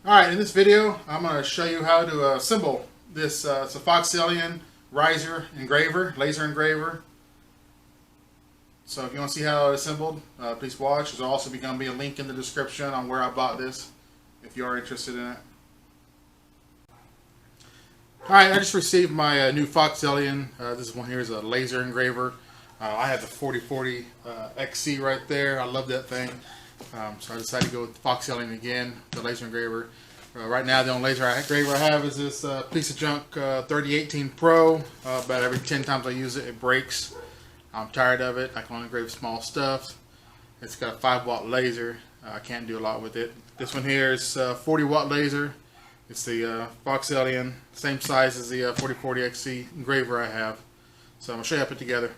Alright, in this video I'm going to show you how to assemble this. It's a foxalien riser engraver, laser engraver. So if you want to see how it's assembled, please watch. There's also going to be a link in the description on where I bought this if you are interested in it. Alright, I just received my new foxalien. This one here is a laser engraver. I have the 4040 XC right there. I love that thing. So I decided to go with foxalien again, the laser engraver. Right now the only laser engraver I have is this piece of junk 3018 Pro. About every 10 times I use it, it breaks. I'm tired of it. I can only engrave small stuff. It's got a 5-watt laser. I can't do a lot with it. This one here is a 40-watt laser. It's the foxalien, same size as the 4040 XC engraver I have. So I'm going to show you how to put it together.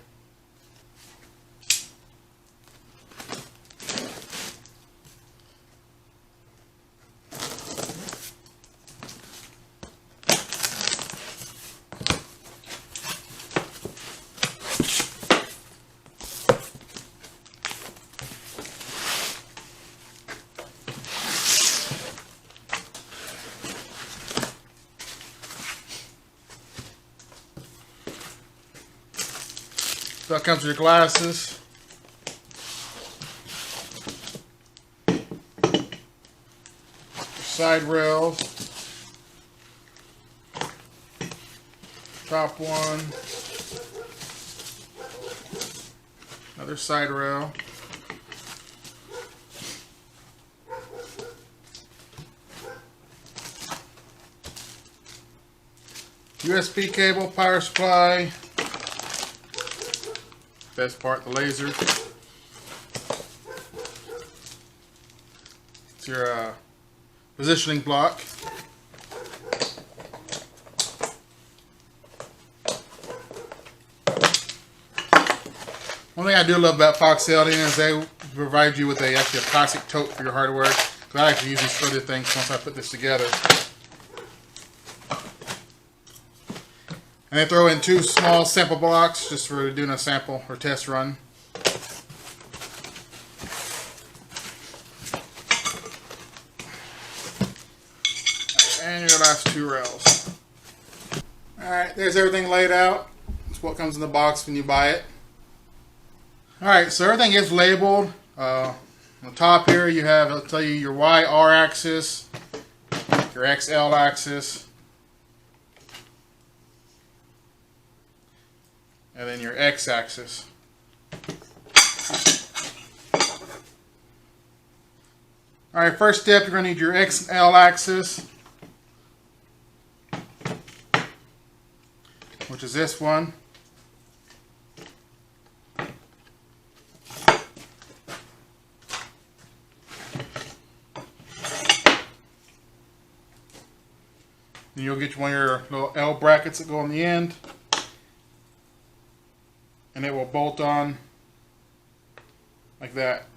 So that comes with your glasses. Your side rails. Top one. Another side rail. USB cable, power supply. Best part, the laser. It's your positioning block. One thing I do love about foxalien is they provide you with actually a plastic tote for your hardware. Because I actually use these for other things once I put this together. And they throw in 2 small sample blocks just for doing a sample or test run. And your last 2 rails. Alright, there's everything laid out. That's what comes in the box when you buy it. Alright, so everything is labeled. On the top here you have, it'll tell you your Y-R axis, your XL axis, and then your x-axis. Alright, first step, you're going to need your XL axis, which is this one. And you'll get one of your little L brackets that go on the end. And it will bolt on like that.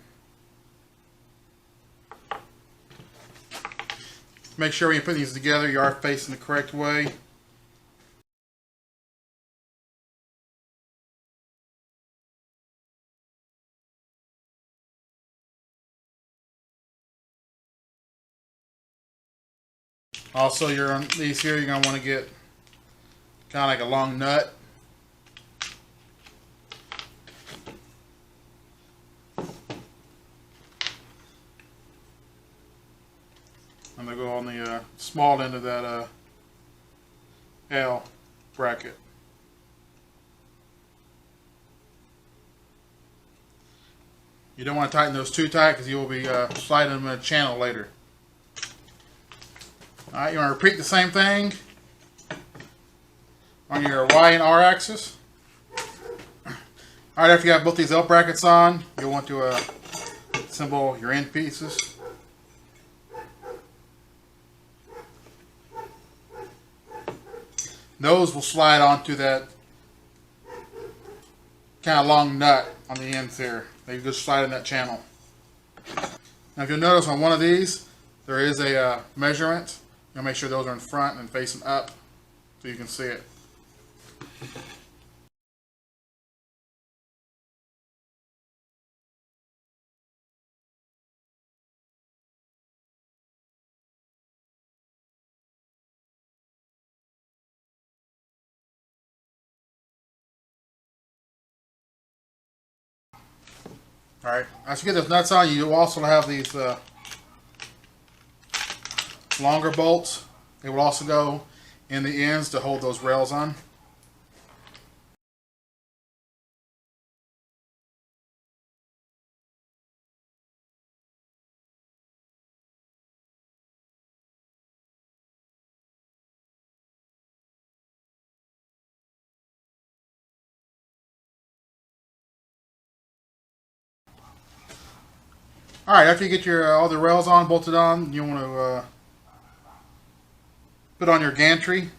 Make sure when you put these together you are facing the correct way. Also, on these here, you're going to want to get kind of like a long nut. I'm going to go on the small end of that L bracket. You don't want to tighten those too tight because you will be sliding them in a channel later. Alright, you want to repeat the same thing on your Y and R axis. Alright, after you have both these L brackets on, you'll want to assemble your end pieces. Those will slide onto that kind of long nut on the ends here. They just slide in that channel. Now if you'll notice on one of these, there is a measurement. You'll make sure those are in front and facing up so you can see it. Alright, as you get those nuts on, you also have these longer bolts. They will also go in the ends to hold those rails on. Alright, after you get your all the rails on, bolted on, you want to put on your gantry.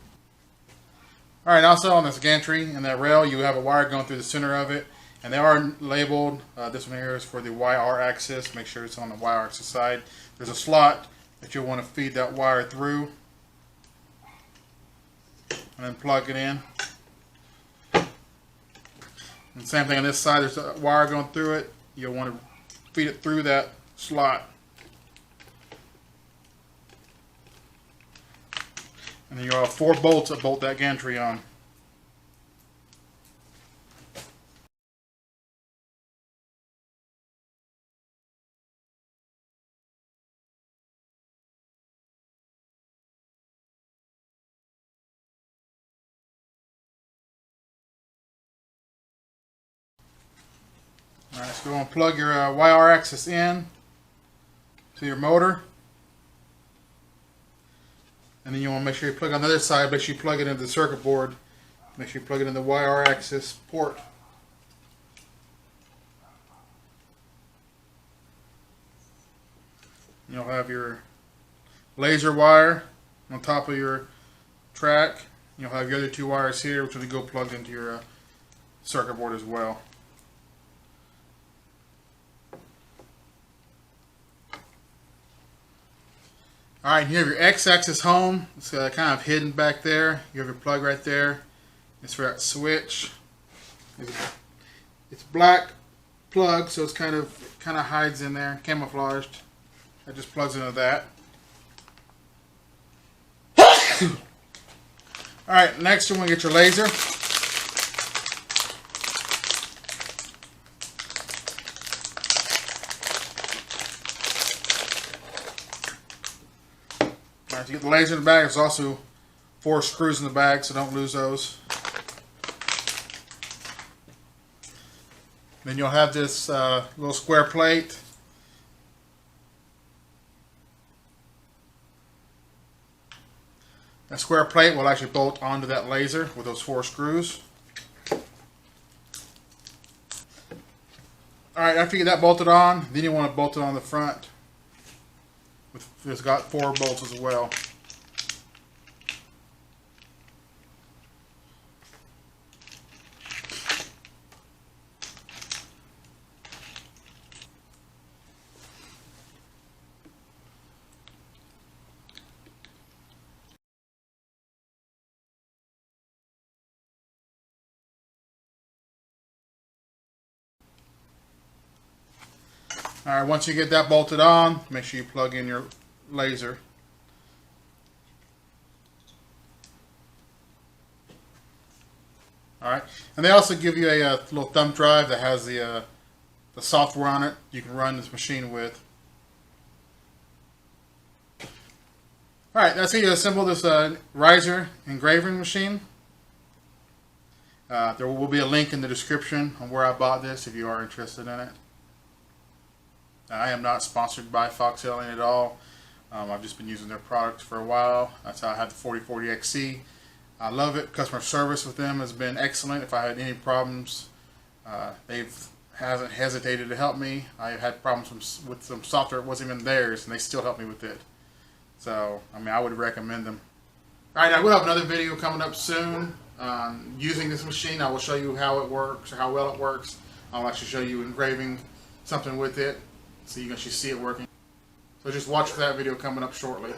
Alright, also on this gantry and that rail, you have a wire going through the center of it. And they are labeled. This one here is for the YR axis. Make sure it's on the YR axis side. There's a slot that you'll want to feed that wire through. And then plug it in. And same thing on this side. There's a wire going through it. You'll want to feed it through that slot. And then you'll have 4 bolts that bolt that gantry on. Alright, so go and plug your YR axis in to your motor. And then you want to make sure you plug on the other side, make sure you plug it into the circuit board. Make sure you plug it in the YR axis port. You'll have your laser wire on top of your track. You'll have your other 2 wires here, which will go plugged into your circuit board as well. Alright, you have your X-axis home. It's kind of hidden back there. You have your plug right there. It's for that switch. It's black plug, so it's kind of hides in there, camouflaged. It just plugs into that. Alright, next you want to get your laser. Alright, to get the laser in the bag, there's also 4 screws in the bag, so don't lose those. Then you'll have this little square plate. That square plate will actually bolt onto that laser with those 4 screws. Alright, after you get that bolted on, then you want to bolt it on the front. It's got 4 bolts as well. Alright, once you get that bolted on, make sure you plug in your laser. Alright, and they also give you a little thumb drive that has the software on it you can run this machine with. Alright, that's how you assemble this riser engraving machine. There will be a link in the description on where I bought this if you are interested in it. I am not sponsored by foxalien at all. I've just been using their product for a while. That's how I had the 4040XC. I love it. Customer service with them has been excellent. If I had any problems, hasn't hesitated to help me. I had problems with some software that wasn't even theirs, and they still helped me with it. So, I mean, I would recommend them. Alright, I will have another video coming up soon on using this machine. I will show you how it works, or how well it works. I'll actually show you engraving something with it, so you can actually see it working. So just watch for that video coming up shortly.